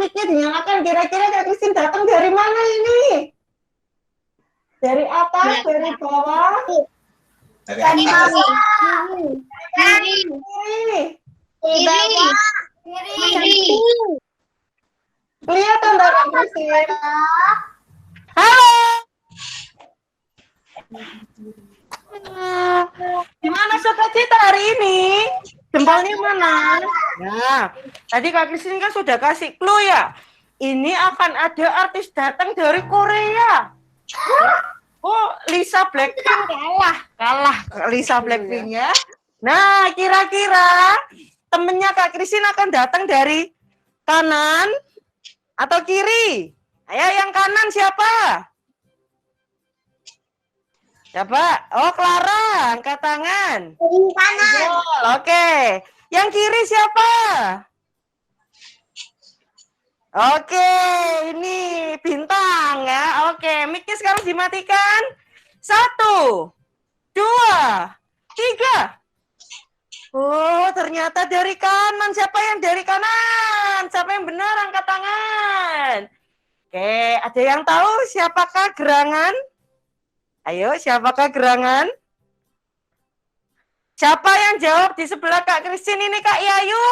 mic-nya dinyalakan. Kira-kira Kak Christine datang dari mana ini? Dari atas, dari bawah? Dari bawah. Kiri. Dari bawah. Kiri. Kelihatan tak Kak Christine? Halo. Gimana sukacita hari ini? Jempolnya mana? Nah, tadi Kak Christine kan sudah kasih clue ya. Ini akan ada artis datang dari Korea. Oh, Lisa Blackpink kalah Lisa Blackpink ya. Nah, kira-kira temennya Kak Christine akan datang dari kanan atau kiri? Ayo yang kanan siapa? Siapa? Oh, Clara, angkat tangan. Kanan. Oke. Yang kiri siapa? Oke, ini bintang ya. Oke, mic-nya sekarang dimatikan. 1, 2, 3. Oh, ternyata dari kanan. Siapa yang dari kanan? Siapa yang benar? Angkat tangan. Oke, ada yang tahu siapakah gerangan? Ayo, siapakah gerangan? Siapa yang jawab di sebelah Kak Christine ini, Kak Yayu?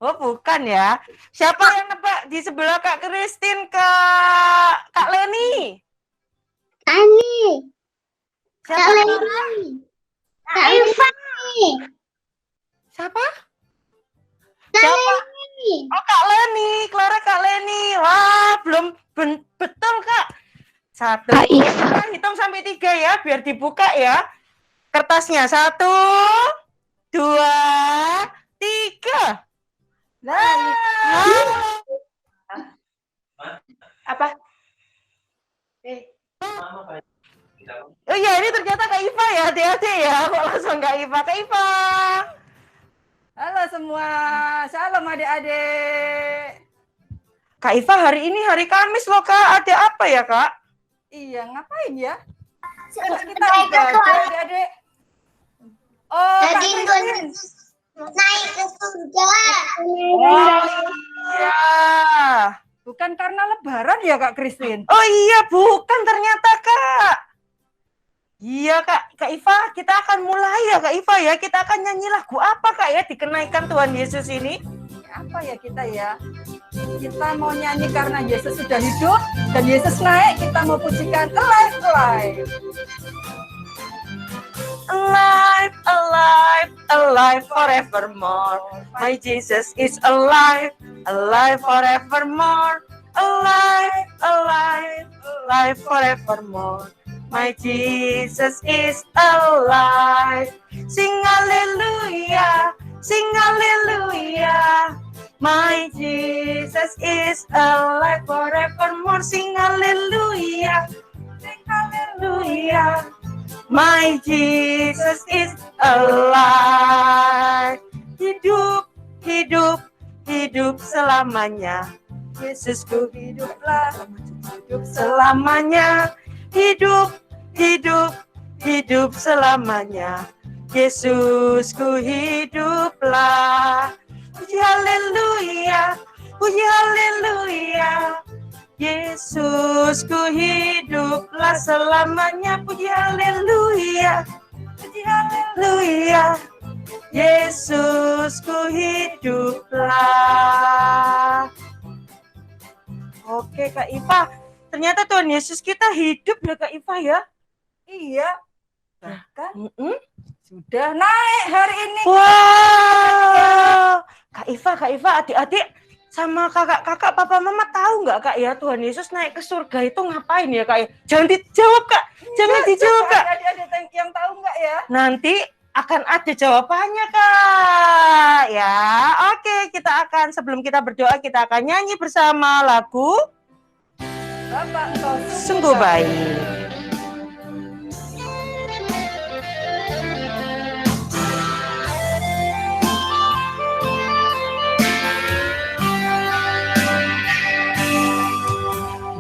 Oh, bukan ya. Siapa yang nebak di sebelah Kak Christine, Kak Leni? Ani. Siapa? Kak Leni. Kak Iva. Siapa? Kak Siapa? Leni. Oh, Kak Leni, Clara Kak Leni. Wah, belum betul, Kak. 1. Kita hitung sampai 3 ya, biar dibuka ya. Kertasnya 1, 2, 3. Nah. Apa? Oh iya, ini ternyata Kak Iva ya, hati-hati ya. Kok langsung Kak Iva? Kak Iva. Halo semua, salam adik-adik. Kak Iva, hari ini hari Kamis loh, Kak. Ada apa ya, Kak? Iya, ngapain ya? Kok kita ibadah adik-adik? Oh, Kak Christine. Naik ke surga. Oh iya. Bukan karena lebaran ya Kak Christine? Oh iya, bukan ternyata, Kak. Iya, Kak Iva, kita akan mulai ya, Kak Iva ya. Kita akan nyanyi lagu apa, Kak ya, dikenaikan Tuhan Yesus ini? Apa ya kita ya? Kita mau nyanyi karena Yesus sudah hidup dan Yesus naik, kita mau pujikan Alive, Alive. Alive, alive, alive forevermore. My Jesus is alive, alive forevermore. Alive, alive, alive forevermore. My Jesus is alive. Sing hallelujah, sing hallelujah. My Jesus is alive forevermore. Sing hallelujah, sing hallelujah. My Jesus is alive. Hidup, hidup, hidup selamanya. Yesusku hiduplah, hidup selamanya. Hidup, hidup, hidup selamanya. Yesusku hiduplah. Puji haleluya, puji haleluya. Yesusku hiduplah selamanya. Puji haleluya, puji haleluya. Yesusku hiduplah. Oke Kak Iva, ternyata Tuhan Yesus kita hidup ya Kak Iva ya. Iya, bahkan sudah naik hari ini. Wow, Kak Iva, adik-adik sama kakak-kakak, papa mama tahu nggak Kak ya, Tuhan Yesus naik ke surga itu ngapain ya Kak ya? Jangan dijawab Kak, jangan dijawab Kak. Adik-adik yang tahu nggak ya? Nanti akan ada jawabannya Kak. Ya, oke, kita akan sebelum kita berdoa kita akan nyanyi bersama lagu Bapak engkau Sungguh Baik.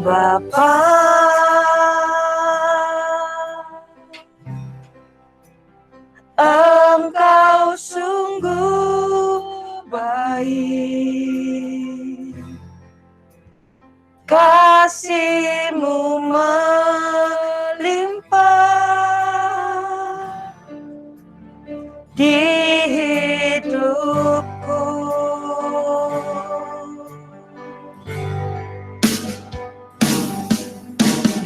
Bapa, Engkau sungguh baik. kasih-Mu melimpah di hidupku.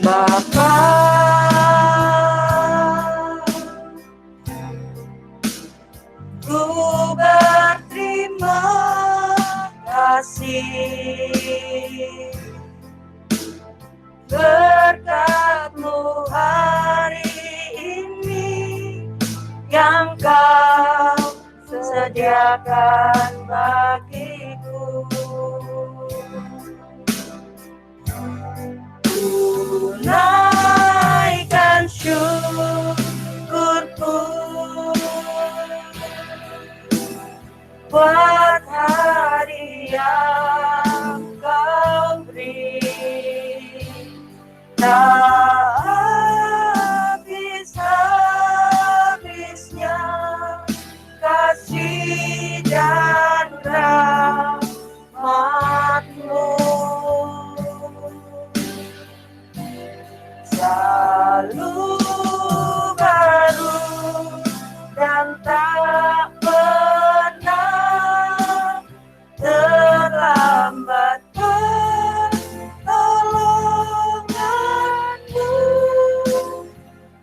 Bapa, ku berterima kasih berkat-Mu hari ini yang Kau sediakan bagiku. Tunaikan syukurku buat hari yang Kau beri. Tak habis-habisnya kasih dan rahmat-Mu, selalu baru dan tak pernah terlambat. Pertolongan-Mu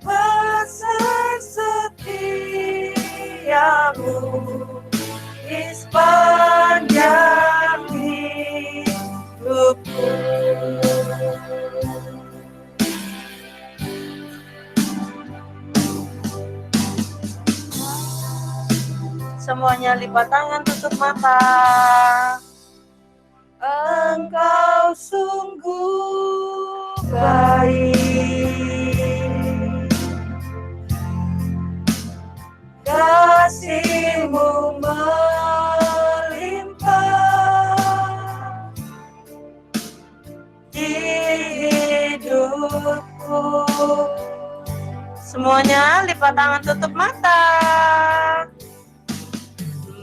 besar, setia-Mu di sepanjang hidupku. Semuanya lipat tangan, tutup mata. Engkau sungguh baik, kasih-Mu melimpah di hidupku. Semuanya lipat tangan, tutup mata.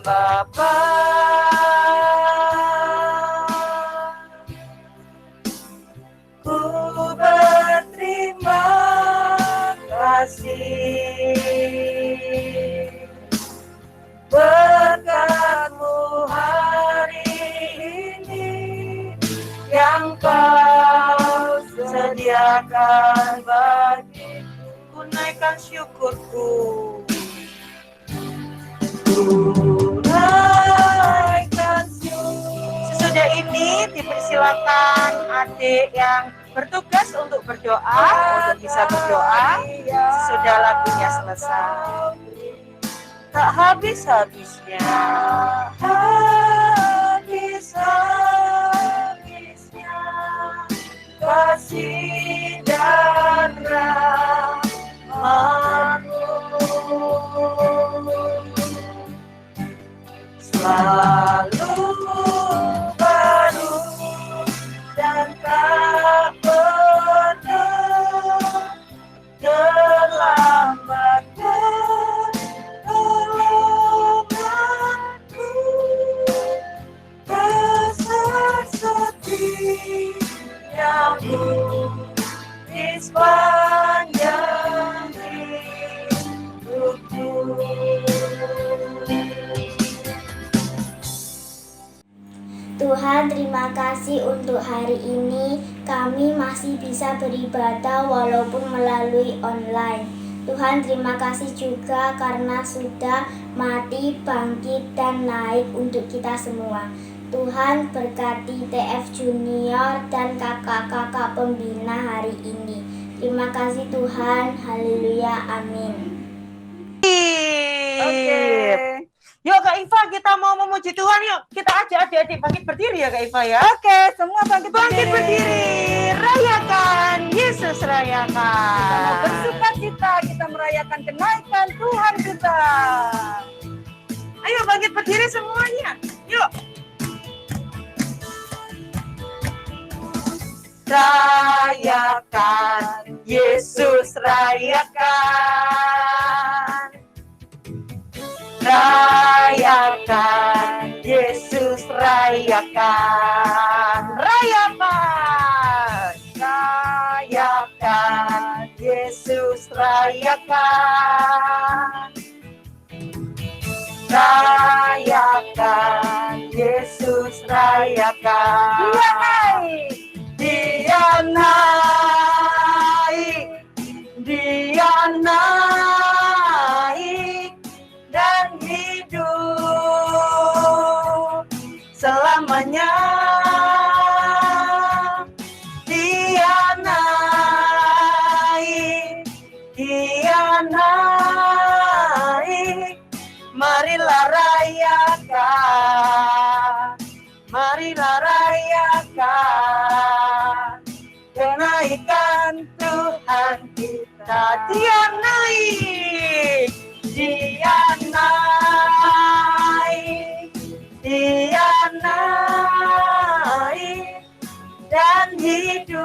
Bapa, ku berterima kasih berkat-Mu hari ini yang Kau sediakan bagiku. Tunaikan syukurku. Tunaikan syukur. Sesudah ini dipersilakan adik yang bertugas untuk berdoa, untuk bisa berdoa. Sudah lagunya selesai. Tak habis-habisnya, habis-habisnya kasih dan rahmat-Mu, selalu baru dan tak pernah terlambat. Pertolongan-Mu besar, setia-Mu di sepanjang hidupku. Tuhan, terima kasih untuk hari ini. Kami masih bisa beribadah walaupun melalui online. Tuhan, terima kasih juga karena sudah mati, bangkit, dan naik untuk kita semua. Tuhan, berkati TF Junior dan kakak-kakak pembina hari ini. Terima kasih Tuhan. Haleluya. Amin. Oke. Yuk Kak Iva, kita mau memuji Tuhan yuk. Kita ajak adik-adik bangkit berdiri ya Kak Iva ya. Oke, semua bangkit Bangkit berdiri. Rayakan, Yesus Kita mau rayakan. bersuka cita, kita merayakan kenaikan Tuhan kita. Ayo bangkit berdiri semuanya. Yuk. Rayakan, Yesus rayakan. Rayakan, Yesus rayakan. Rayakan. rayakan. Rayakan, Yesus rayakan. Dia naik, dia naik dan hidup selamanya. Dia naik, dia naik. Marilah rayakan, marilah rayakan kenaikan Tuhan kita. Dia naik, dia naik, dia naik dan hidup.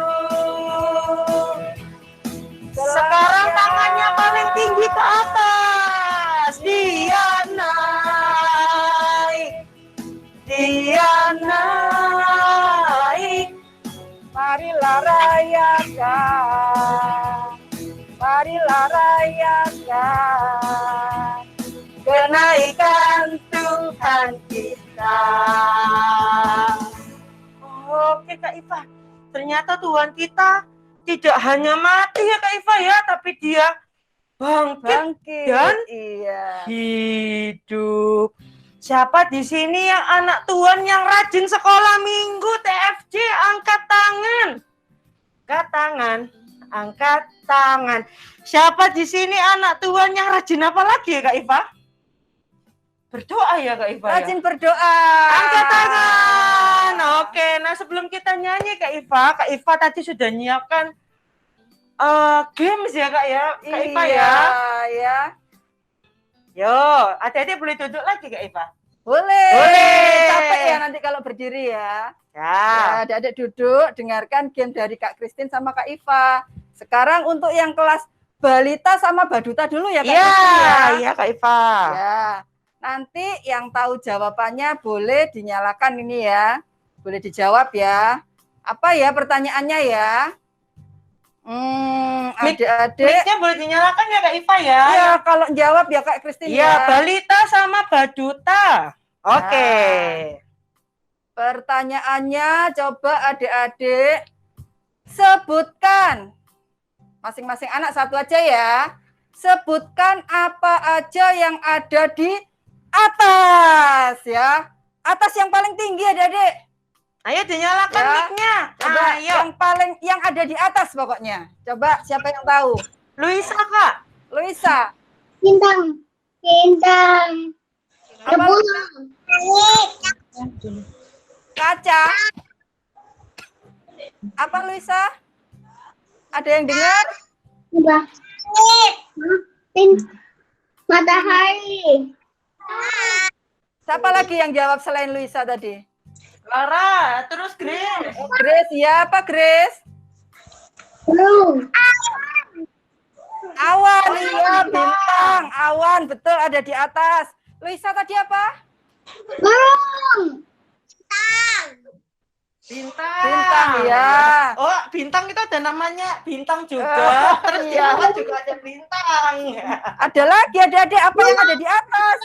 Sekarang tangannya paling tinggi ke atas. Dia naik, dia naik. Marilah rayakan, marilah rayakan Kenaikan Tuhan kita. Oke Kak Iva, ternyata Tuhan kita tidak hanya mati ya Kak Iva ya, tapi dia bangkit dan hidup. Siapa di sini yang anak Tuhan yang rajin sekolah minggu TFJ? Angkat tangan. Angkat tangan. Angkat tangan. Siapa di sini anak Tuhan yang rajin apa lagi ya Kak Iva? Berdoa ya Kak Iva. Rajin berdoa. Angkat tangan. Oke, nah sebelum kita nyanyi Kak Iva tadi sudah nyiapkan games ya Kak ya, Kak Iva ya. Iya. Yo, adik-adik boleh duduk lagi Kak Iva? Boleh. Boleh. Capek ya nanti kalau berdiri ya. Ya. Adik-adik duduk, dengarkan game dari Kak Christine sama Kak Iva. Sekarang untuk yang kelas balita sama baduta dulu ya Kak Christine ya. Iya Kak Iva. Ya. Nanti yang tahu jawabannya boleh dinyalakan ini ya. Boleh dijawab ya. Apa ya pertanyaannya ya? Adik-adik. Mic-nya boleh dinyalakan ya Kak Iva ya. Iya, kalau jawab ya Kak Christine Iya, ya. balita sama baduta. Oke. Pertanyaannya coba adik-adik sebutkan. Masing-masing anak satu aja ya. Sebutkan apa aja yang ada di atas ya. Atas yang paling tinggi adik-adik. Ayo dinyalakan Ya. mic-nya. Coba Ayo. yang ada di atas pokoknya. Coba siapa yang tahu? Luisa Kak. Luisa. Bintang. Bintang. Apa? Kaca. Apa Luisa? Ada yang dengar? Matahari. Siapa lagi yang jawab selain Luisa tadi? Lara, terus Grace. Grace, ya apa Grace? Belum. Awan, iya bintang. Awan, betul ada di atas. Luisa tadi apa? Belum. Bintang. Bintang, ya. Oh, bintang itu ada namanya bintang juga. Terus di Iya. bawah juga ada bintang. Ada lagi adik-adik apa yang ada di atas?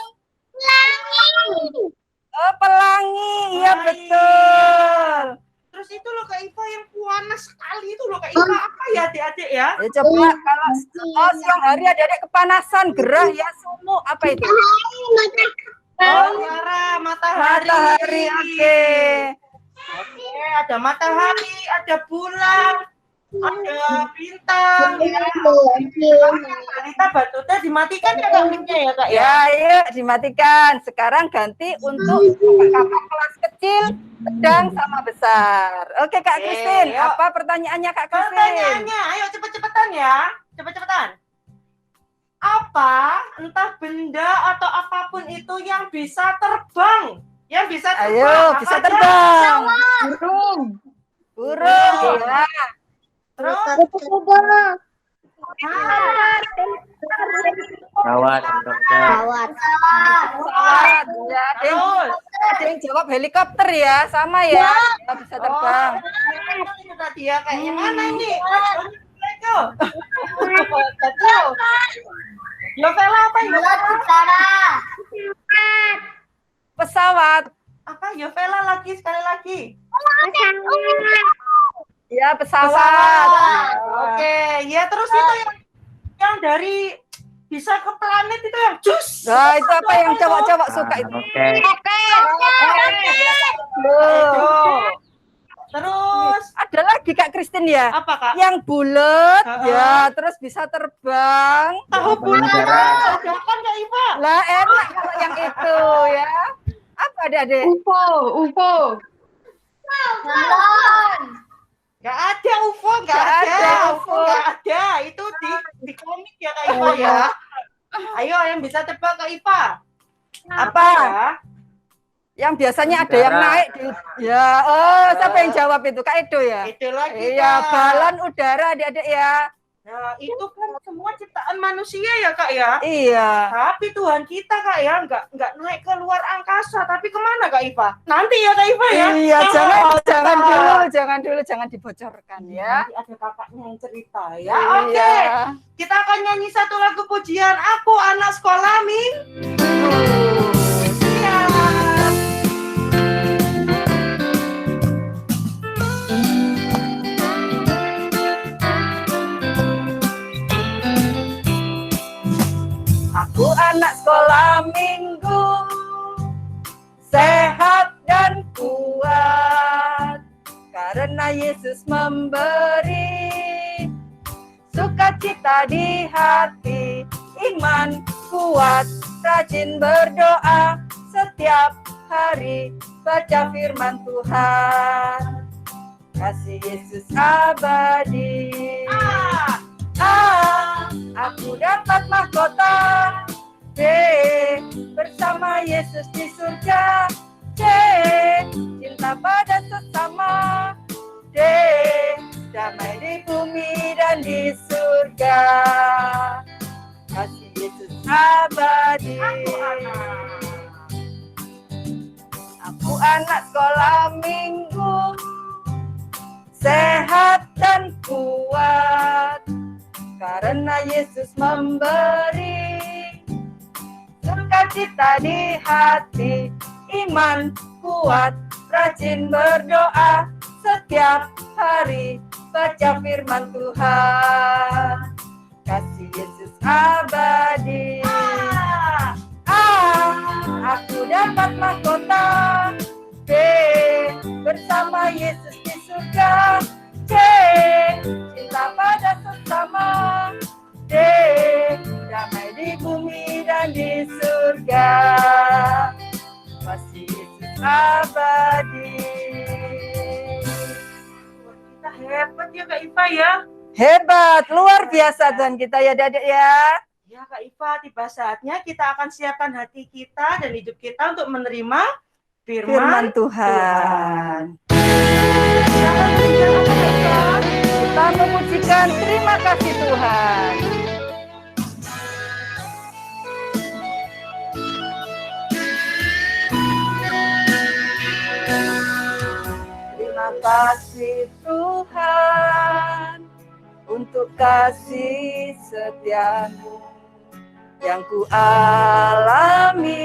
Oh, pelangi. Iya Pelangi. betul. Terus itu loh Kak Iva yang panas sekali itu loh Kak Iva. Apa ya adik-adik ya? Ya, coba kalau siang hari adik-adik kepanasan, gerah ya sumuk. Apa itu? Oh, Lara, matahari. Matahari, oke. Oke, ada matahari, ada bulan, ada bintang. Ya. Balita batuta dimatikan ya Kak mic-nya ya Kak ya? Ya, yuk dimatikan. Sekarang ganti untuk kakak kelas kecil, sedang sama besar. Oke Kak Oke, Christine, yuk. apa pertanyaannya Kak Christine? Pertanyaannya, ayo cepet-cepetan ya. Cepet-cepetan. Apa, entah benda atau apapun itu yang bisa terbang? Yang bisa terbang. Ayo, Apa bisa aja? terbang. Burung. Burung. Ya. Terus? Pesawat, helikopter. Pesawat. Ya, ada yang jawab helikopter ya, sama ya. Nggak bisa terbang. Oh, itu tadi ya kayak yang mana ini? Ayo. Betul. Yovela apa Yovela? Pesawat. Apa Yovela lagi sekali lagi? Ya, pesawat. Oke, ya terus itu yang dari bisa ke planet itu yang jus. Nah, itu apa yang cowok-cowok suka itu? Oke. Loh. Terus Ada lagi Kak Kristin ya? apa Kak? Yang bulat Heeh. ya, terus bisa terbang. Tahu Balon bulan udara. kan Kak Iva? Lah enak kalau yang itu ya. Apa Adik-adik? UFO. Gak ada UFO, gak Nggak ada. ada UFO UFO. gak ada. Itu di komik ya Kak Iva ya. Ayo yang bisa tebak Kak Iva. Apa? Ya? Yang biasanya ada Udara. yang naik di ya. Oh, siapa yang jawab itu? Kak Edo ya? Itu lagi Iya, Kak. balon udara Adik-adik ya. Nah, itu kan semua ciptaan manusia ya Kak ya. Iya. Tapi Tuhan kita Kak ya nggak naik ke luar angkasa, tapi kemana Kak Iva? Nanti ya Kak Iva ya. Iya, Oh, jangan dulu, jangan dibocorkan ya. Nanti ada kakaknya yang cerita ya. Iya. Oke, kita akan nyanyi satu lagu pujian. Aku anak sekolah minggu. Siap. Aku anak sekolah minggu, sehat dan kuat, karena Yesus memberi sukacita di hati, iman kuat, rajin berdoa setiap hari, baca firman Tuhan, kasih Yesus abadi. Aku dapat mahkota. B, bersama Yesus di surga. C, cinta pada sesama. D, damai di bumi dan di surga. Kasih Yesus abadi. Aku anak sekolah minggu, sehat dan kuat, karena Yesus memberi sukacita di hati, iman kuat, rajin berdoa setiap hari, baca firman Tuhan, kasih Yesus abadi. Aku dapat mahkota. B, bersama Yesus di surga. C, cinta pada sesama. D, damai di bumi dan di surga, kasih Yesus abadi. Kita hebat ya Kak Iva ya. Hebat, luar biasa Tuhan kita ya Adik ya. Ya Kak Iva, tiba saatnya kita akan siapkan hati kita dan hidup kita untuk menerima Firman firman Tuhan. Silakan berjalan, Kak Iva. Kita memujikan terima kasih Tuhan. Terima kasih Tuhan untuk kasih setiamu yang ku alami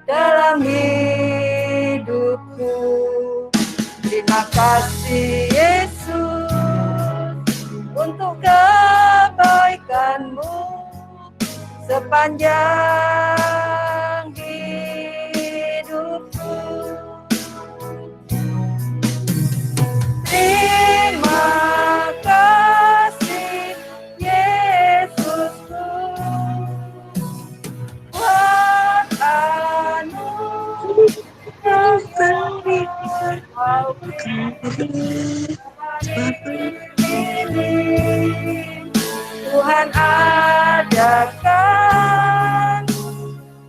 dalam hidupku. Terima kasih Yesus untuk kebaikan-Mu sepanjang hidupku. Terima kasih Yesusku buat anugerah yang Kau beri. Tuhan adakan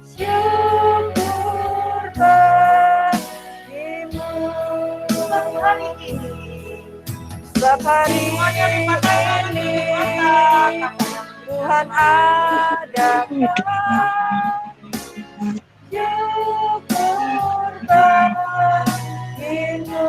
syukur bagimu. Setiap hari ini Tuhan adakan syukur bagimu.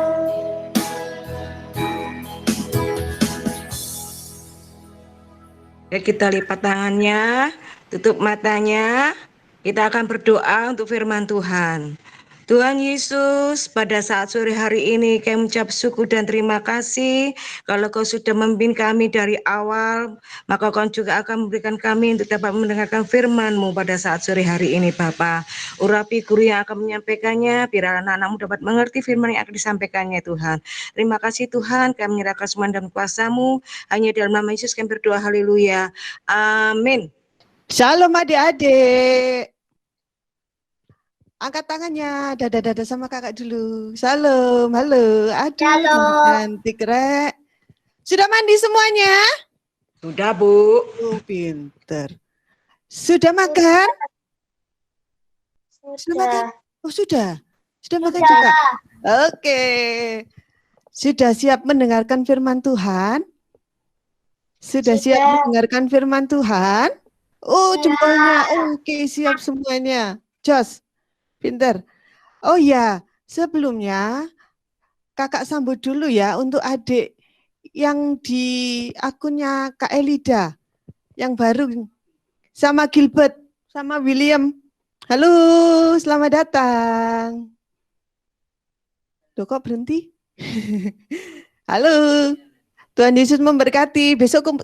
Ya, kita lipat tangannya, tutup matanya. Kita akan berdoa untuk firman Tuhan. Tuhan Yesus, pada saat sore hari ini kami mengucap syukur dan terima kasih kalau Kau sudah memimpin kami dari awal, maka Kau juga akan memberikan kami untuk dapat mendengarkan firman-Mu pada saat sore hari ini, Bapa. Urapi guru yang akan menyampaikannya, biar anak-anak-Mu dapat mengerti firman yang akan disampaikannya, Tuhan. Terima kasih Tuhan, kami menyerahkan semua dalam kuasa-Mu, hanya dalam nama Yesus kami berdoa, haleluya. Amin. Shalom adik-adik. Angkat tangannya, dada-dada sama kakak dulu. Shalom, halo. Aduh, Shalom. cantik, Rek. Sudah mandi semuanya? Sudah, Bu. Oh, pinter. Sudah makan? Sudah makan? Oh, sudah. Sudah makan juga? Oke. Sudah siap mendengarkan firman Tuhan? Sudah siap mendengarkan firman Tuhan? Oh, jempolnya. Oke, siap semuanya. Jos. Pinter. Oh ya, sebelumnya kakak sambut dulu ya untuk adik yang di akunnya Kak Elida yang baru sama Gilbert sama William. Halo, selamat datang. Loh, kok berhenti? Halo. Tuhan Yesus memberkati. Besok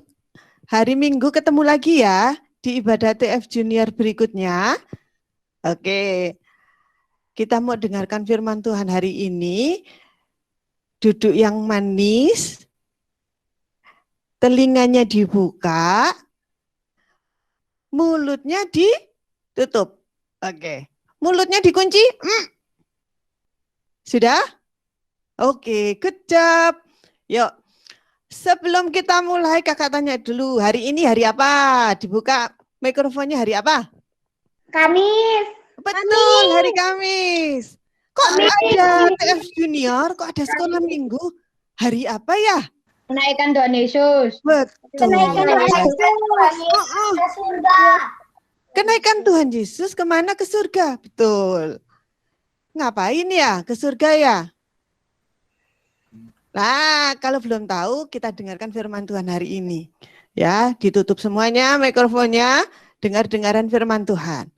hari Minggu ketemu lagi ya di ibadah TF Junior berikutnya. Oke. Kita mau dengarkan firman Tuhan hari ini. Duduk yang manis, telinganya dibuka, mulutnya ditutup. Oke. Mulutnya dikunci. Sudah? Oke, good job. Yuk. Sebelum kita mulai, kakak tanya dulu. Hari ini hari apa? Dibuka mikrofonnya hari apa? Kamis. Betul, hari Kamis. Kok ada TF Junior? Kok ada sekolah minggu? Hari apa ya? Kenaikan Tuhan Yesus. Betul. Kenaikan Tuhan Yesus ke surga. Kenaikan Tuhan Yesus kemana? Ke surga. Betul. Ngapain ya? Ke surga ya? Nah, kalau belum tahu, kita dengarkan firman Tuhan hari ini. Ya, ditutup semuanya mikrofonnya, dengar-dengaran firman Tuhan.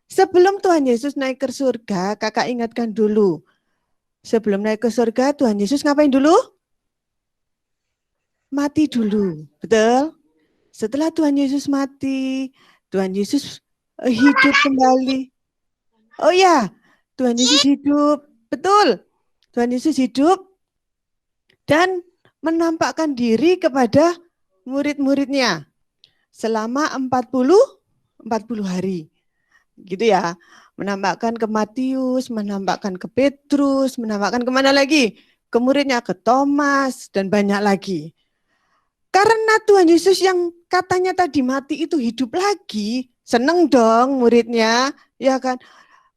Sebelum Tuhan Yesus naik ke surga, kakak ingatkan dulu. Sebelum naik ke surga, Tuhan Yesus ngapain dulu? Mati dulu, betul? Setelah Tuhan Yesus mati, Tuhan Yesus hidup kembali. Oh ya, Tuhan Yesus hidup, betul. Tuhan Yesus hidup dan menampakkan diri kepada murid-muridnya selama 40 hari. Gitu ya, menampakkan ke Matius, menampakkan ke Petrus, menampakkan kemana lagi? Ke muridnya, ke Thomas, dan banyak lagi. Karena Tuhan Yesus yang katanya tadi mati itu hidup lagi, seneng dong muridnya, ya kan?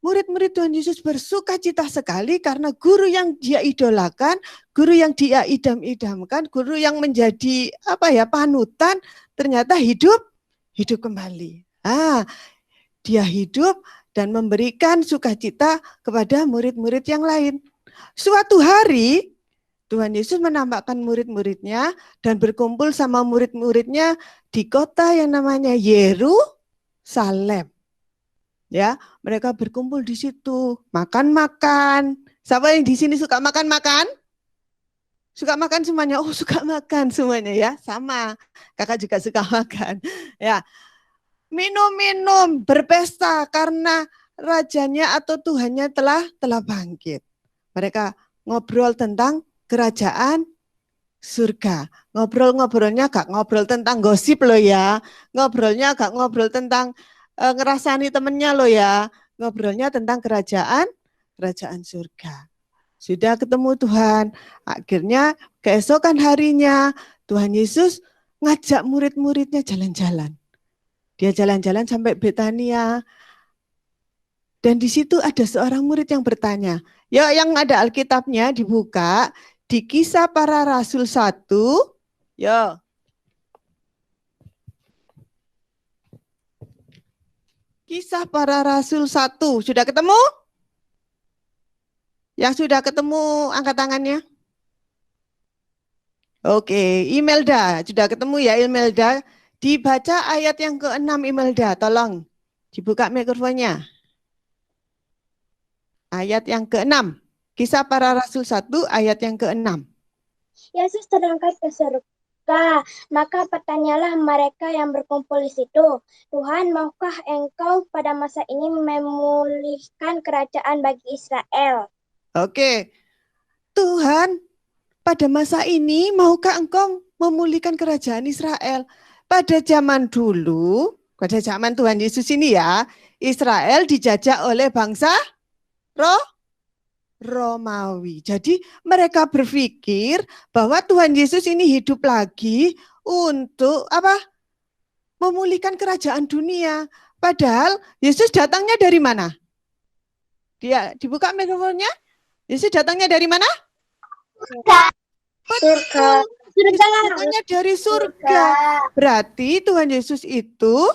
Murid-murid Tuhan Yesus bersuka cita sekali karena guru yang dia idolakan, guru yang dia idam-idamkan, guru yang menjadi panutan, ternyata hidup kembali. Dia hidup dan memberikan sukacita kepada murid-murid yang lain. Suatu hari, Tuhan Yesus menampakkan murid-muridnya dan berkumpul sama murid-muridnya di kota yang namanya Yerusalem. Ya, mereka berkumpul di situ, makan-makan. Siapa yang di sini suka makan-makan? Suka makan semuanya? Oh, suka makan semuanya ya, sama. Kakak juga suka makan. Ya. Minum-minum, berpesta karena rajanya atau Tuhannya telah bangkit. Mereka ngobrol tentang kerajaan surga. Ngobrolnya gak ngobrol tentang gosip loh ya. Ngobrolnya gak ngobrol tentang ngerasani temennya loh ya. Ngobrolnya tentang kerajaan surga. Sudah ketemu Tuhan. Akhirnya keesokan harinya Tuhan Yesus ngajak murid-muridnya jalan-jalan. Dia jalan-jalan sampai Betania. Dan di situ ada seorang murid yang bertanya. Ya, yang ada Alkitabnya dibuka di Kisah Para Rasul 1. Ya. Kisah Para Rasul 1. Sudah ketemu? Yang sudah ketemu angkat tangannya. Oke, Imelda. Sudah ketemu ya Imelda? Dibaca ayat yang ke-6 Imelda, tolong. Dibuka mikrofonnya. Ayat yang ke-6. Kisah Para Rasul 1 ayat yang ke-6. Yesus terangkat ke surga, maka bertanyalah mereka yang berkumpul di situ, Tuhan, maukah engkau pada masa ini memulihkan kerajaan bagi Israel? Oke. Tuhan, pada masa ini maukah engkau memulihkan kerajaan Israel? Pada zaman dulu, pada zaman Tuhan Yesus ini ya, Israel dijajah oleh bangsa Romawi. Jadi mereka berpikir bahwa Tuhan Yesus ini hidup lagi untuk apa? Memulihkan kerajaan dunia. Padahal Yesus datangnya dari mana? Dia dibuka mikrofonnya. Yesus datangnya dari mana? Surga. Yesus datangnya dari surga. Berarti Tuhan Yesus itu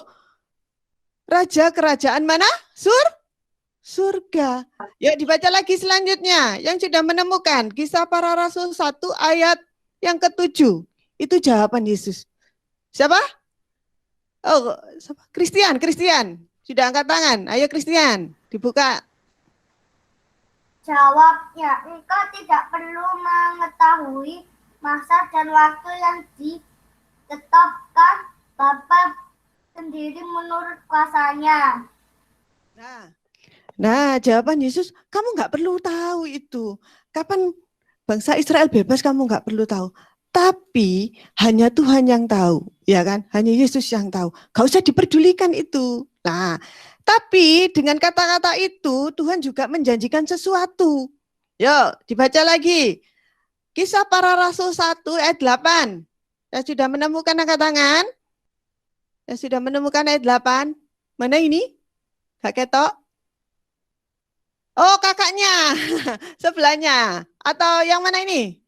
raja kerajaan mana? Surga. Yuk dibaca lagi selanjutnya. Yang sudah menemukan Kisah Para Rasul 1 ayat yang ke-7. Itu jawaban Yesus. Siapa? Oh, Christian. Sudah angkat tangan. Ayo Christian, dibuka. Jawabnya, engkau tidak perlu mengetahui masa dan waktu yang ditetapkan Bapa sendiri menurut kuasanya. Nah, jawaban Yesus, kamu nggak perlu tahu itu. Kapan bangsa Israel bebas, kamu nggak perlu tahu. Tapi hanya Tuhan yang tahu, ya kan? Hanya Yesus yang tahu. Gak usah diperdulikan itu. Nah, tapi dengan kata-kata itu Tuhan juga menjanjikan sesuatu. Yuk, dibaca lagi. Kisah Para Rasul 1 ayat 8. Ya sudah menemukan angkat tangan? Ya sudah menemukan ayat 8? Mana ini? Kak Ketok? Oh, kakaknya. Sebelahnya. Atau yang mana ini?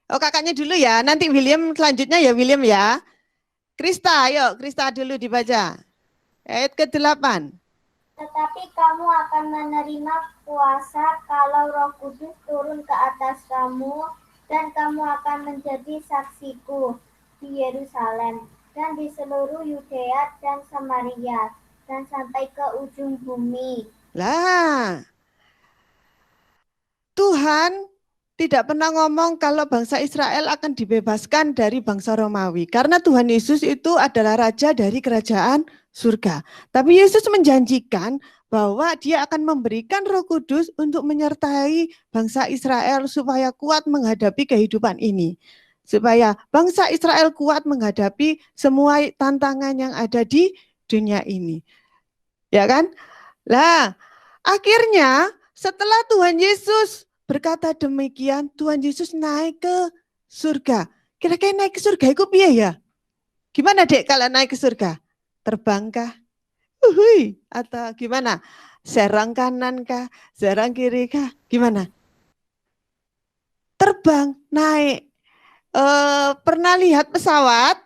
Oh, kakaknya dulu ya. Nanti William selanjutnya ya, William ya. Krista, yuk Krista dulu dibaca. Ayat ke-8. Tetapi kamu akan menerima kuasa kalau Roh Kudus turun ke atas kamu, dan kamu akan menjadi saksiku di Yerusalem dan di seluruh Yudea dan Samaria dan sampai ke ujung bumi. Lah, Tuhan tidak pernah ngomong kalau bangsa Israel akan dibebaskan dari bangsa Romawi. Karena Tuhan Yesus itu adalah raja dari kerajaan surga. Tapi Yesus menjanjikan bahwa dia akan memberikan Roh Kudus untuk menyertai bangsa Israel supaya kuat menghadapi kehidupan ini. Supaya bangsa Israel kuat menghadapi semua tantangan yang ada di dunia ini. Ya kan? Lah, akhirnya setelah Tuhan Yesus berkata demikian, Tuhan Yesus naik ke surga. Kira-kira naik ke surga itu piye ya? Gimana Dek kalau naik ke surga? Terbangkah? Uhui, atau gimana? Serang kanan kah? Serang kiri kah? Gimana? Terbang, naik. Pernah lihat pesawat?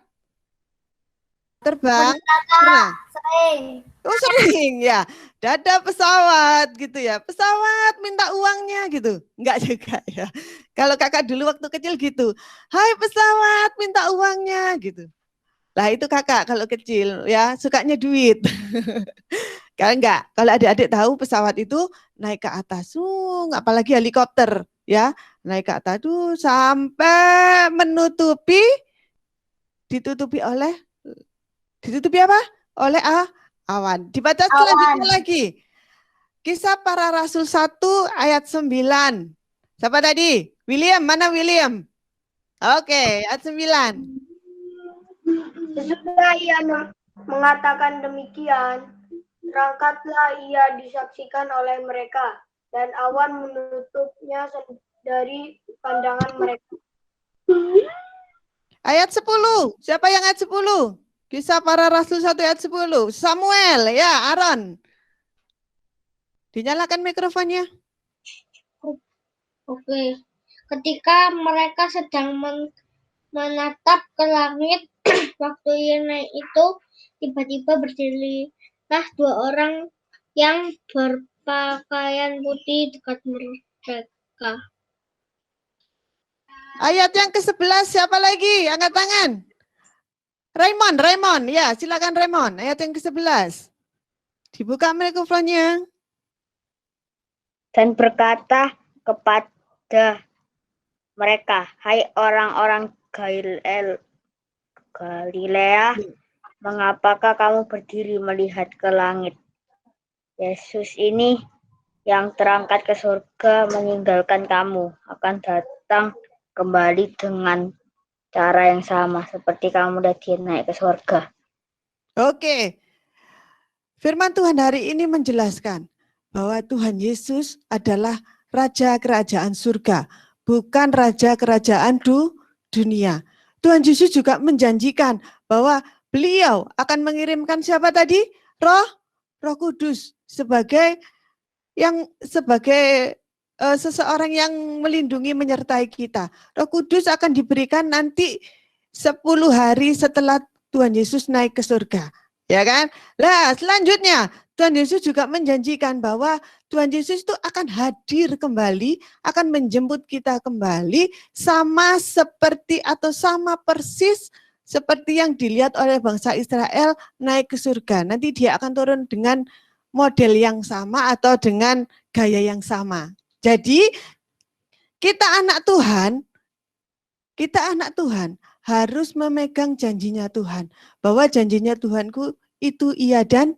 Terbang? Pernah? Sering. Oh sering ya, dada pesawat gitu ya, pesawat minta uangnya gitu, enggak juga ya. Kalau kakak dulu waktu kecil gitu, hai pesawat minta uangnya gitu. Lah itu kakak kalau kecil ya sukanya duit. Kalau enggak, kalau adik-adik tahu pesawat itu naik ke atas, apalagi helikopter ya, naik ke atas tuh sampai ditutupi apa? Oleh awan. Dibaca selanjutnya lagi. Kisah Para Rasul 1 ayat 9. Siapa tadi? William, mana William? Oke, ayat 9. Sesudah ia mengatakan demikian, terangkatlah ia disaksikan oleh mereka, dan awan menutupnya dari pandangan mereka. Ayat 10. Siapa yang ayat 10? Kisah Para Rasul 1 ayat 10. Samuel, ya Aaron. Dinyalakan mikrofonnya. Oke. Ketika mereka sedang menatap ke langit, waktu ia naik itu, tiba-tiba berdirilah dua orang yang berpakaian putih dekat mereka. Ayat yang ke-11 siapa lagi? Angkat tangan. Raymond, ya silakan Raymond, ayat yang ke-11. Dibuka mikrofonnya. Dan berkata kepada mereka, hai orang-orang Galilea, mengapakah kamu berdiri melihat ke langit? Yesus ini yang terangkat ke surga meninggalkan kamu akan datang kembali dengan cara yang sama seperti kamu tadi naik ke surga. Oke. Firman Tuhan hari ini menjelaskan bahwa Tuhan Yesus adalah Raja Kerajaan Surga, bukan Raja Kerajaan dunia. Tuhan Yesus juga menjanjikan bahwa beliau akan mengirimkan siapa tadi? Roh Kudus sebagai seseorang yang melindungi menyertai kita. Roh Kudus akan diberikan nanti 10 hari setelah Tuhan Yesus naik ke surga. Ya kan? Nah, selanjutnya Tuhan Yesus juga menjanjikan bahwa Tuhan Yesus itu akan hadir kembali, akan menjemput kita kembali sama seperti atau sama persis seperti yang dilihat oleh bangsa Israel naik ke surga. Nanti dia akan turun dengan model yang sama atau dengan gaya yang sama. Jadi kita anak Tuhan harus memegang janjinya Tuhan. Bahwa janjinya Tuhanku itu iya dan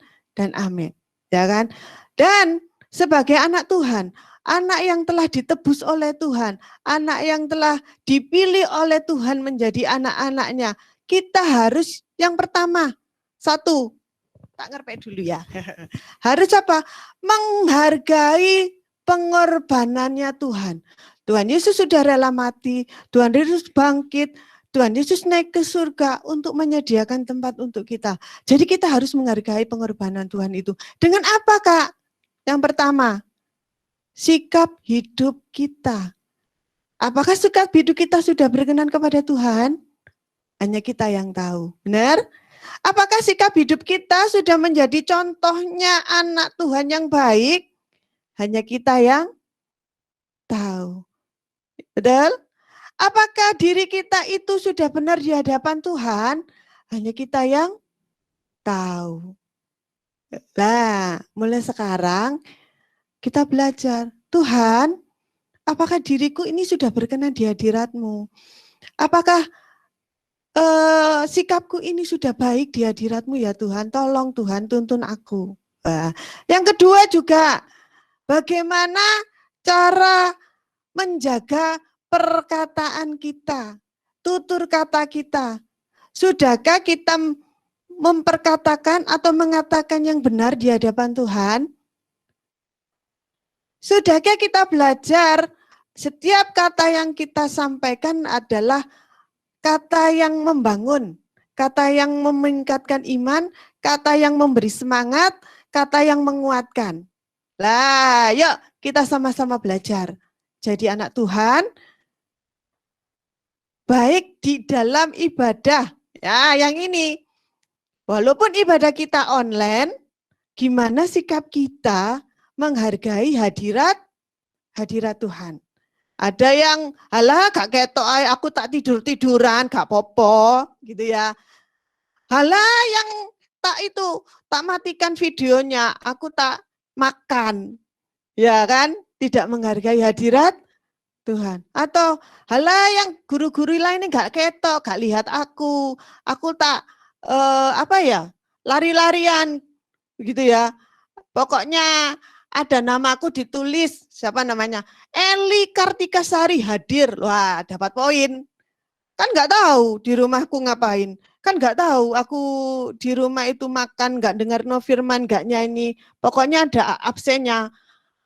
amin. Ya kan? Dan sebagai anak Tuhan, anak yang telah ditebus oleh Tuhan, anak yang telah dipilih oleh Tuhan menjadi anak-anaknya, kita harus yang pertama, satu, tak ngerti dulu ya. Harus apa? Menghargai pengorbanannya Tuhan. Tuhan Yesus sudah rela mati, Tuhan Yesus bangkit, Tuhan Yesus naik ke surga untuk menyediakan tempat untuk kita. Jadi kita harus menghargai pengorbanan Tuhan itu. Dengan apa, Kak? Yang pertama, sikap hidup kita. Apakah sikap hidup kita sudah berkenan kepada Tuhan? Hanya kita yang tahu. Benar? Apakah sikap hidup kita sudah menjadi contohnya anak Tuhan yang baik? Hanya kita yang tahu. Betul? Apakah diri kita itu sudah benar di hadapan Tuhan? Hanya kita yang tahu. Nah, mulai sekarang kita belajar. Tuhan, apakah diriku ini sudah berkenan di hadirat-Mu? Apakah sikapku ini sudah baik di hadirat-Mu ya Tuhan? Tolong Tuhan tuntun aku. Yang kedua juga, bagaimana cara menjaga perkataan kita, tutur kata kita. Sudahkah kita memperkatakan atau mengatakan yang benar di hadapan Tuhan? Sudahkah kita belajar setiap kata yang kita sampaikan adalah kata yang membangun, kata yang meningkatkan iman, kata yang memberi semangat, kata yang menguatkan. Lah, yuk kita sama-sama belajar. Jadi anak Tuhan, baik di dalam ibadah. Ya, yang ini. Walaupun ibadah kita online, gimana sikap kita menghargai hadirat Tuhan. Ada yang, alah gak ketok aku tak tidur-tiduran, gak popo, gitu ya. Halah yang tak matikan videonya, aku tak makan. Ya kan? Tidak menghargai hadirat Tuhan. Atau halah yang guru-guru lain gak ketok, gak lihat aku tak lari-larian gitu ya. Pokoknya ada namaku ditulis, siapa namanya? Eli Kartika Sari hadir. Wah, dapat poin. Kan nggak tahu di rumahku ngapain. Kan nggak tahu aku di rumah itu makan, nggak dengar no firman, nggak nyanyi. Pokoknya ada absennya.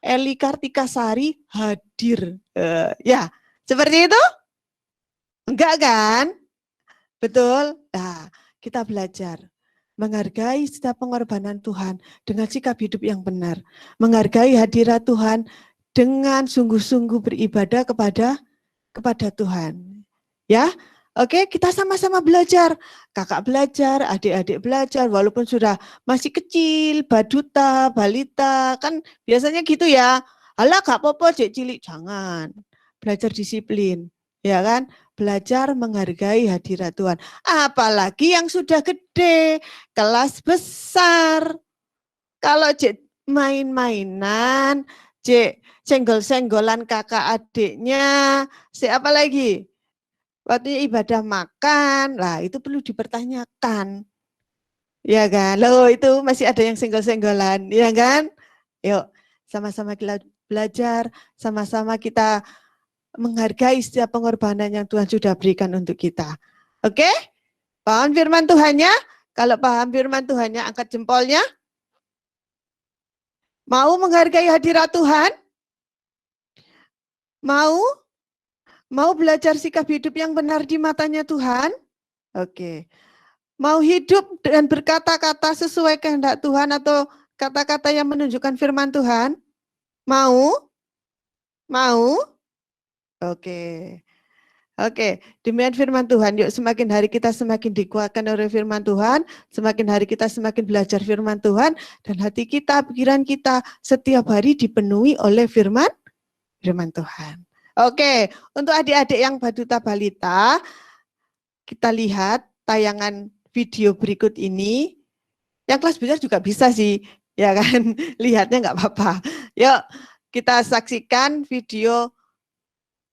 Eli Kartika Sari hadir. Ya, seperti itu? Enggak kan? Betul? Nah, kita belajar menghargai setiap pengorbanan Tuhan dengan sikap hidup yang benar. Menghargai hadirat Tuhan dengan sungguh-sungguh beribadah kepada Tuhan. Ya, oke, kita sama-sama belajar. Kakak belajar, adik-adik belajar, walaupun sudah masih kecil, baduta, balita, kan biasanya gitu ya. Alah, gak apa-apa, Cek cilik, jangan. Belajar disiplin, ya kan? belajar menghargai hadirat Tuhan. Apalagi yang sudah gede, kelas besar. Kalau Cek main-mainan, Cek senggol-senggolan kakak adiknya, siapa lagi? Waktu ibadah makan, lah itu perlu dipertanyakan. Ya kan? Loh itu masih ada yang senggol-senggolan, ya kan? Yuk, sama-sama kita belajar, sama-sama kita menghargai setiap pengorbanan yang Tuhan sudah berikan untuk kita. Oke? Paham firman Tuhannya? Kalau paham firman Tuhannya, angkat jempolnya. Mau menghargai hadirat Tuhan? Mau? Mau belajar sikap hidup yang benar di matanya Tuhan? Oke. Mau hidup dan berkata-kata sesuai kehendak Tuhan atau kata-kata yang menunjukkan firman Tuhan? Mau? Mau? Oke. Oke, demikian firman Tuhan. Yuk semakin hari kita semakin dikuatkan oleh firman Tuhan, semakin hari kita semakin belajar firman Tuhan, dan hati kita, pikiran kita setiap hari dipenuhi oleh firman Tuhan. Oke, untuk adik-adik yang Baduta Balita, kita lihat tayangan video berikut ini. Yang kelas besar juga bisa sih, ya kan? Lihatnya nggak apa-apa. Yuk, kita saksikan video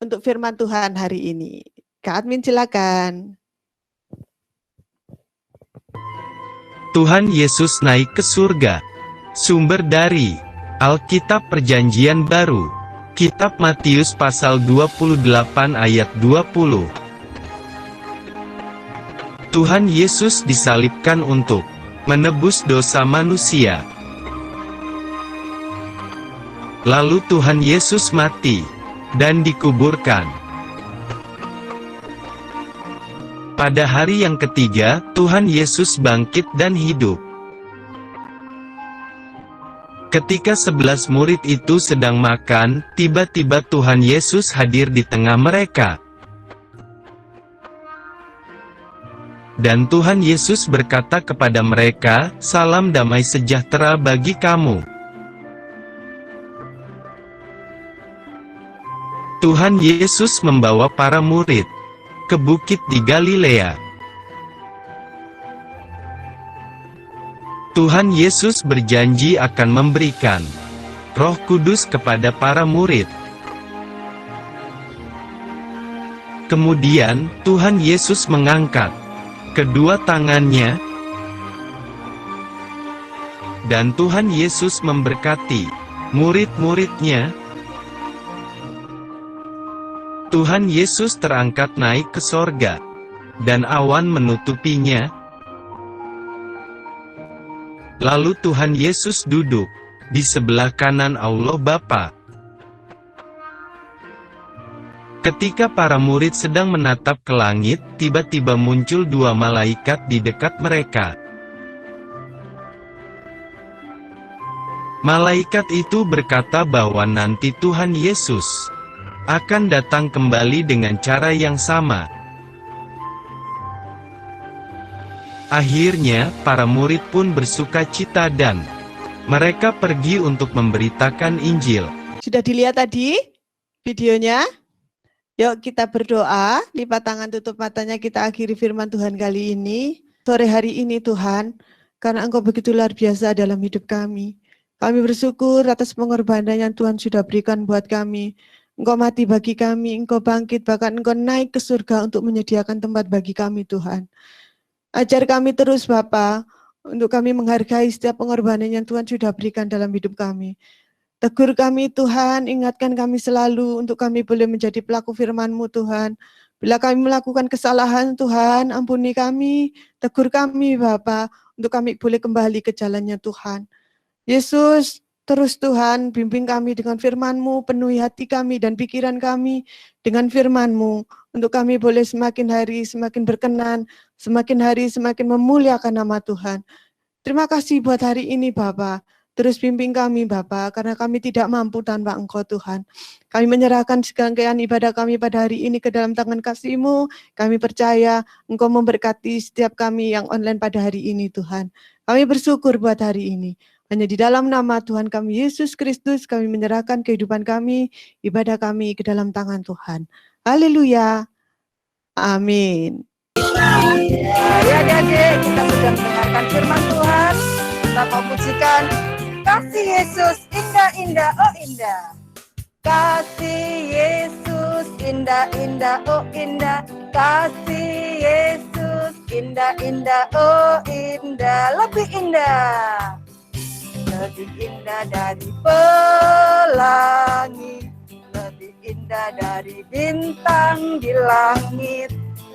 untuk firman Tuhan hari ini. Kak Admin silakan. Tuhan Yesus naik ke surga. Sumber dari Alkitab Perjanjian Baru. Kitab Matius pasal 28 ayat 20. Tuhan Yesus disalibkan untuk menebus dosa manusia. Lalu Tuhan Yesus mati dan dikuburkan. Pada hari yang ketiga, Tuhan Yesus bangkit dan hidup. Ketika 11 murid itu sedang makan, tiba-tiba Tuhan Yesus hadir di tengah mereka. Dan Tuhan Yesus berkata kepada mereka, "Salam damai sejahtera bagi kamu." Tuhan Yesus membawa para murid ke bukit di Galilea. Tuhan Yesus berjanji akan memberikan Roh Kudus kepada para murid. Kemudian, Tuhan Yesus mengangkat kedua tangannya, dan Tuhan Yesus memberkati murid-muridnya. Tuhan Yesus terangkat naik ke sorga, dan awan menutupinya. Lalu Tuhan Yesus duduk di sebelah kanan Allah Bapa. Ketika para murid sedang menatap ke langit, tiba-tiba muncul dua malaikat di dekat mereka. Malaikat itu berkata bahwa nanti Tuhan Yesus akan datang kembali dengan cara yang sama. Akhirnya, para murid pun bersuka cita dan mereka pergi untuk memberitakan Injil. Sudah dilihat tadi videonya? Yuk kita berdoa, lipat tangan tutup matanya, kita akhiri firman Tuhan kali ini. Sore hari ini Tuhan, karena Engkau begitu luar biasa dalam hidup kami. Kami bersyukur atas pengorbanan yang Tuhan sudah berikan buat kami. Engkau mati bagi kami, Engkau bangkit, bahkan Engkau naik ke surga untuk menyediakan tempat bagi kami Tuhan. Ajar kami terus Bapa, untuk kami menghargai setiap pengorbanan yang Tuhan sudah berikan dalam hidup kami. Tegur kami Tuhan, ingatkan kami selalu untuk kami boleh menjadi pelaku firman-Mu Tuhan. Bila kami melakukan kesalahan Tuhan, ampuni kami, tegur kami Bapa, untuk kami boleh kembali ke jalannya Tuhan. Yesus, terus Tuhan, bimbing kami dengan firman-Mu, penuhi hati kami dan pikiran kami dengan firman-Mu, untuk kami boleh semakin hari semakin berkenan, semakin hari semakin memuliakan nama Tuhan. Terima kasih buat hari ini Bapa. Terus bimbing kami Bapa, karena kami tidak mampu tanpa Engkau Tuhan. Kami menyerahkan serangkaian ibadah kami pada hari ini ke dalam tangan kasih-Mu. Kami percaya Engkau memberkati setiap kami yang online pada hari ini Tuhan. Kami bersyukur buat hari ini. Hanya di dalam nama Tuhan kami Yesus Kristus kami menyerahkan kehidupan kami, ibadah kami ke dalam tangan Tuhan. Haleluya. Amin. Ya adik-adik, kita sudah mendengarkan firman Tuhan. Kita mau pujikan kasih Yesus indah-indah, oh indah. Kasih Yesus indah-indah, oh indah. Kasih Yesus indah-indah, oh indah. Lebih indah. Lebih indah dari pelangi. Lebih indah dari bintang di langit.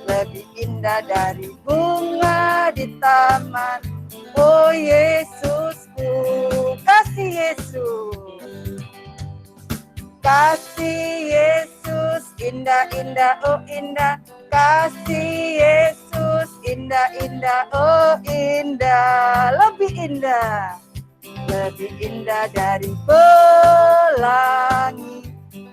Lebih indah dari bunga di taman. Oh Yesusku, kasih Yesus. Kasih Yesus indah-indah, oh indah. Kasih Yesus indah-indah, oh indah. Lebih indah. Lebih indah dari pelangi.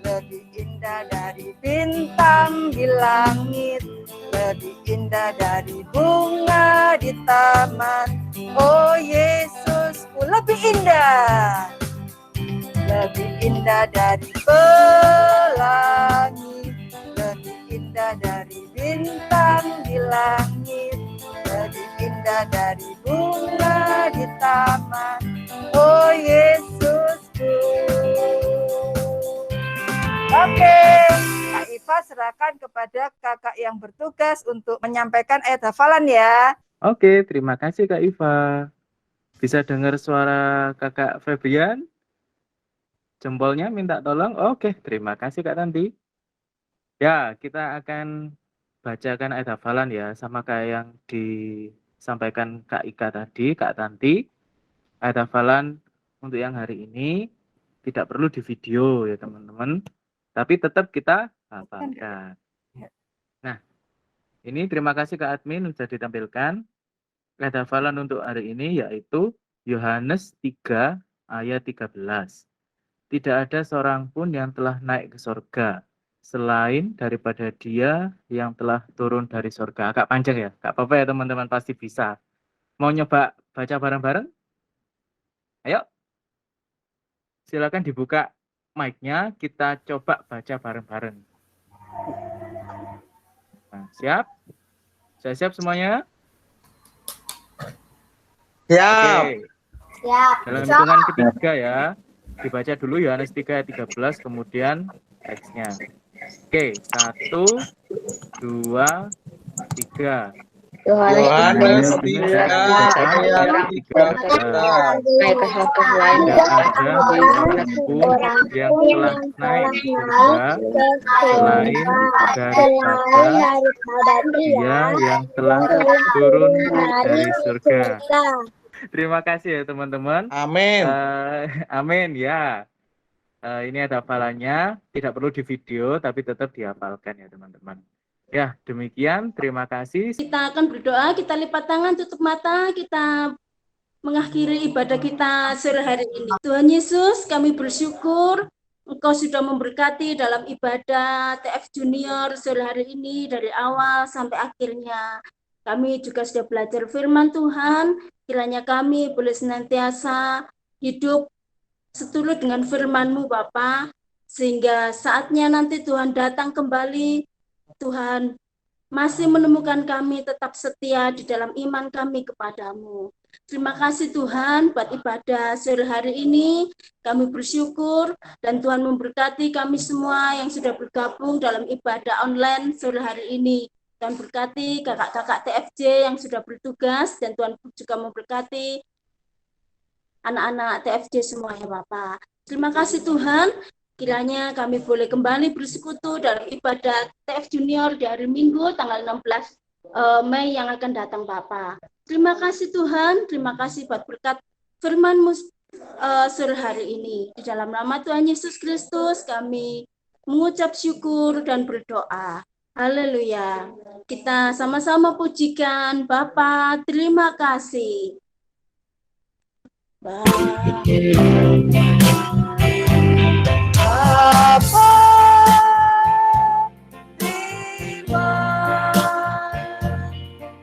Lebih indah dari bintang di langit. Lebih indah dari bunga di taman. Oh Yesusku, lebih indah. Lebih indah dari pelangi. Lebih indah dari bintang di langit. Lebih indah dari bunga di taman. Oh Yesusku. Oke, Kak Iva serahkan kepada kakak yang bertugas untuk menyampaikan ayat hafalan ya. Oke, terima kasih Kak Iva. Bisa dengar suara Kakak Febrian? Jempolnya minta tolong. Oke, terima kasih Kak Tanti. Ya, kita akan bacakan ayat hafalan ya, sama kayak yang disampaikan Kak Ika tadi, Kak Tanti. Ayat hafalan untuk yang hari ini tidak perlu di video ya teman-teman, tapi tetap kita hafalkan. Nah, ini terima kasih Kak Admin sudah ditampilkan. Ayat hafalan untuk hari ini yaitu Yohanes 3 ayat 13. Tidak ada seorang pun yang telah naik ke sorga selain daripada Dia yang telah turun dari sorga. Agak panjang ya, gak apa-apa ya teman-teman, pasti bisa. Mau nyoba baca bareng-bareng? Ayo, silakan dibuka mic-nya, kita coba baca bareng-bareng. Nah, siap? Sudah siap semuanya? Siap. Oke. Siap. Dalam hitungan ketiga ya, dibaca dulu Yohanes 3 ayat 13, kemudian teksnya. Oke, 1, 2, 3. Yohanes 3 ayat 13. Naik ke sorga lain Tidak ada seorang pun yang telah naik ke surga selain daripada Dia yang telah turun dari surga. Terima kasih ya teman-teman. Amin. Amin ya. Ini ada hafalannya, tidak perlu di video tapi tetap dihafalkan ya teman-teman. Ya, demikian. Terima kasih. Kita akan berdoa, kita lipat tangan, tutup mata, kita mengakhiri ibadah kita sore hari ini. Tuhan Yesus, kami bersyukur Engkau sudah memberkati dalam ibadah TF Junior sore hari ini dari awal sampai akhirnya. Kami juga sudah belajar firman Tuhan, kiranya kami boleh senantiasa hidup seturut dengan firman-Mu Bapa, sehingga saatnya nanti Tuhan datang kembali, Tuhan masih menemukan kami tetap setia di dalam iman kami kepadamu. Terima kasih Tuhan buat ibadah sore hari ini. Kami bersyukur dan Tuhan memberkati kami semua yang sudah bergabung dalam ibadah online sore hari ini. Tuhan berkati kakak-kakak TFJ yang sudah bertugas dan Tuhan juga memberkati anak-anak TFJ semuanya Bapak. Terima kasih Tuhan. Kiranya kami boleh kembali bersekutu dalam ibadah TF Junior di hari Minggu tanggal 16 Mei yang akan datang Bapak. Terima kasih Tuhan, terima kasih buat berkat firman-Mu sore hari ini. Di dalam nama Tuhan Yesus Kristus kami mengucap syukur dan berdoa. Haleluya. Kita sama-sama pujikan Bapa, terima kasih. Bapa, terima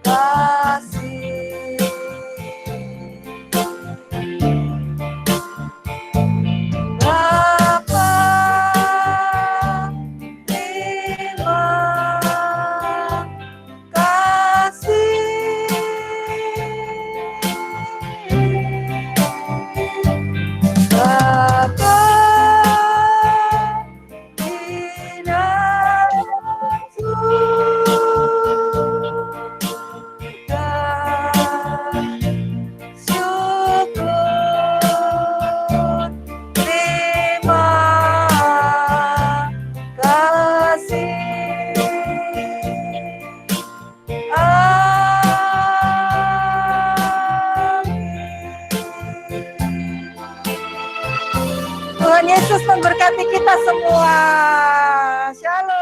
kasih. Bapa, terima Tuhan Yesus memberkati kita semua. Shalom.